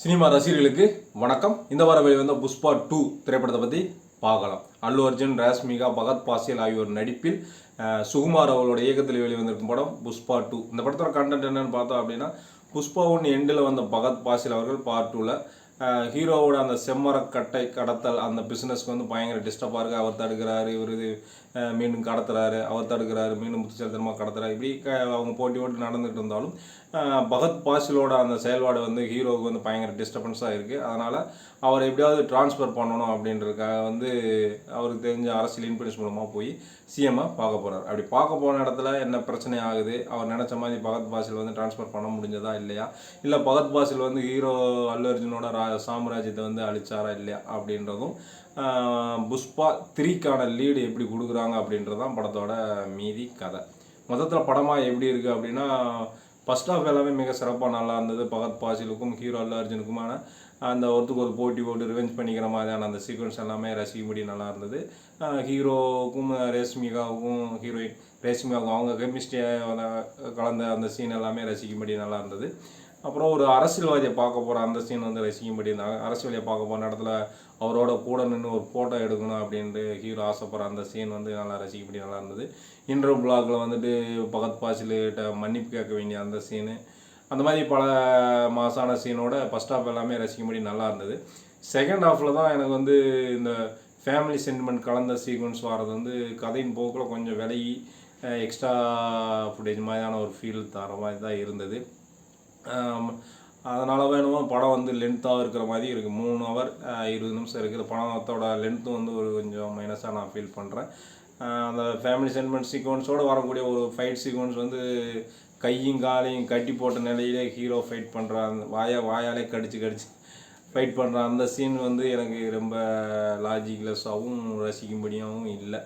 Cinema ரசிகர்களுக்கு வணக்கம். இந்த வார வெளிவந்த புஷ்பா 2 திரைப்படத்தை பற்றி பார்க்கலாம். அல்லு அர்ஜுன், ராஷ்மிகா, பகத் பாசில் ஆகியோர் நடிப்பில் சுகுமார் அவர்களுடைய இயக்கத்தில் வெளிவந்திருக்கும் படம் புஷ்பா 2. இந்த படத்தோட கண்டென்ட் என்னன்னு பார்த்தோம் அப்படின்னா, புஷ்பா 1 எண்டில் வந்த பகத் பாசில் அவர்கள் பார்ட் 2ல் ஹீரோவோட அந்த செம்மரக்கட்டை கடத்தல் அந்த பிஸ்னஸ்க்கு வந்து பயங்கர டிஸ்டர்பாக இருக்குது. அவர் தடுக்கிறாரு, இவர் மீண்டும் கடத்துறாரு, அவர் தடுக்கிறாரு, மீண்டும் புத்திசாலித்தனமாக கடத்துறாரு. இப்படி அவங்க போட்டி ஓட்டு நடந்துகிட்டு இருந்தாலும் பகத் பாசிலோட அந்த செயல்பாடு வந்து ஹீரோவுக்கு வந்து பயங்கர டிஸ்டர்பன்ஸாக இருக்குது. அதனால் அவரை எப்படியாவது டிரான்ஸ்ஃபர் பண்ணணும் அப்படின்றதுக்காக வந்து அவருக்கு தெரிஞ்ச அரசியல் இன்ஃப்ளூயன்ஸ் மூலமாக போய் சிஎம்மை பார்க்க போகிறார். அப்படி பார்க்க போன இடத்துல என்ன பிரச்சனை ஆகுது, அவர் நினச்ச மாதிரி பகத் பாசில் வந்து டிரான்ஸ்ஃபர் பண்ண முடிஞ்சதா இல்லையா, இல்லை பகத் பாசில் வந்து ஹீரோ அல்லு அர்ஜுனோட சாம்ராஜ்யத்தை வந்து அழிச்சாரா இல்லையா அப்படின்றதும், புஷ்பா 3க்கான லீடு எப்படி கொடுக்குறாங்க அப்படின்றதான் படத்தோட மீதி கதை. மொத்தத்தில் படமாக எப்படி இருக்குது அப்படின்னா, ஃபர்ஸ்ட் ஆஃப் எல்லாமே மிக சிறப்பாக நல்லா இருந்தது. பகத் பாசிலுக்கும் ஹீரோ அல்லு அர்ஜுனுக்குமான அந்த ஒருத்துக்கு ஒரு போட்டி போட்டு ரிவெஞ்ச் பண்ணிக்கிற மாதிரியான அந்த சீக்வன்ஸ் எல்லாமே ரசிக்கும்படி நல்லா இருந்தது. ஹீரோவுக்கும் ஹீரோயின் ரேஷ்மிகாவுக்கும் அவங்க கெமிஸ்ட்ரியாக கலந்த அந்த சீன் எல்லாமே ரசிக்கும்படி நல்லா இருந்தது. அப்புறம் ஒரு அரசியல்வாதியை பார்க்க போகிற அந்த சீன் வந்து ரசிக்கும்படி இருந்தாங்க. அரசியல்வாதியை பார்க்க போகிற இடத்துல அவரோட கூட நின்று ஒரு ஃபோட்டோ எடுக்கணும் அப்படின்ட்டு ஹீரோ ஆசைப்படுற அந்த சீன் வந்து நல்லா ரசிக்கும்படி நல்லா இருந்தது. இன்டர்வல் பிளாகில் வந்துட்டு பகத் பாசில்கிட்ட மன்னிப்பு கேட்க வேண்டிய அந்த சீனு, அந்த மாதிரி பல மாசான சீனோட ஃபஸ்ட் ஹாஃப் எல்லாமே ரசிக்கும்படி நல்லா இருந்தது. செகண்ட் ஹாஃபில் தான் எனக்கு வந்து இந்த ஃபேமிலி சென்டிமெண்ட் கலந்த சீக்வன்ஸ் வர்றது வந்து கதையின் போக்கில் கொஞ்சம் விலகி எக்ஸ்ட்ரா ஃபுட்டேஜ் மாதிரியான ஒரு ஃபீல் தர மாதிரி தான் இருந்தது. அதனால் வேணுமோ படம் வந்து லென்த்தாக இருக்கிற மாதிரி இருக்குது. 3 ஹவர் 20 நிமிஷம் இருக்குது. படத்தோட லென்த்தும் வந்து ஒரு கொஞ்சம் மைனஸாக நான் ஃபீல் பண்ணுறேன். அந்த ஃபேமிலி சென்டிமெண்ட் சீக்வன்ஸோடு வரக்கூடிய ஒரு ஃபைட் சீக்வன்ஸ் வந்து கையும் காலையும் கட்டி போட்ட நிலையிலே ஹீரோ ஃபைட் பண்ணுற அந்த வாயாலே கடிச்சு ஃபைட் பண்ணுற அந்த சீன் வந்து எனக்கு ரொம்ப லாஜிக்லெஸ்ஸாகவும் ரசிக்கும்படியாகவும் இல்லை.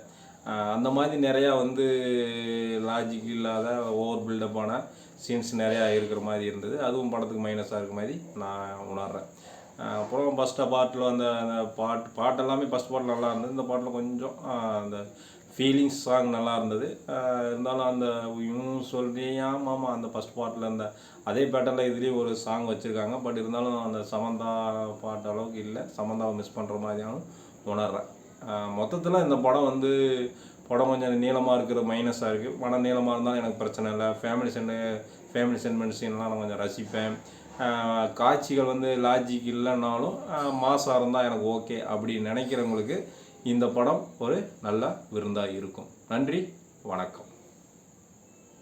அந்த மாதிரி நிறையா வந்து லாஜிக் இல்லாத ஓவர் பில்டப்பான சீன்ஸ் நிறையா இருக்கிற மாதிரி இருந்தது. அதுவும் படத்துக்கு மைனஸாக இருக்கிற மாதிரி நான் உணர்கிறேன். அப்புறம் ஃபஸ்ட்டு பாட்டில் அந்த பாட்டு எல்லாமே ஃபஸ்ட் பாட்டில் நல்லா இருந்தது. இந்த பாட்டில் கொஞ்சம் அந்த ஃபீலிங்ஸ் சாங் நல்லா இருந்தது. இருந்தாலும் அந்த சொல்றியா மாமா அந்த ஃபஸ்ட் பாட்டில் அந்த அதே பேட்டர்னில் இதுலேயும் ஒரு சாங் வச்சுருக்காங்க. பட் இருந்தாலும் அந்த சமந்தா பாட்டு அளவுக்கு இல்லை. சமந்தாவை மிஸ் பண்ணுற மாதிரியாகவும் உணர்கிறேன். மொத்தத்தில் இந்த படம் வந்து கொஞ்சம் நீளமாக இருக்கிற மைனஸாக இருக்குது. படம் நீளமாக இருந்தாலும் எனக்கு பிரச்சனை இல்லை. ஃபேமிலி சென்டிமெண்ட் சீன்லாம் நான் கொஞ்சம் ரசிப்பேன். காட்சிகள் வந்து லாஜிக் இல்லைன்னாலும் மாசாக இருந்தால் எனக்கு ஓகே அப்படி நினைக்கிறவங்களுக்கு இந்த படம் ஒரு நல்ல விருந்தாக இருக்கும். நன்றி, வணக்கம்.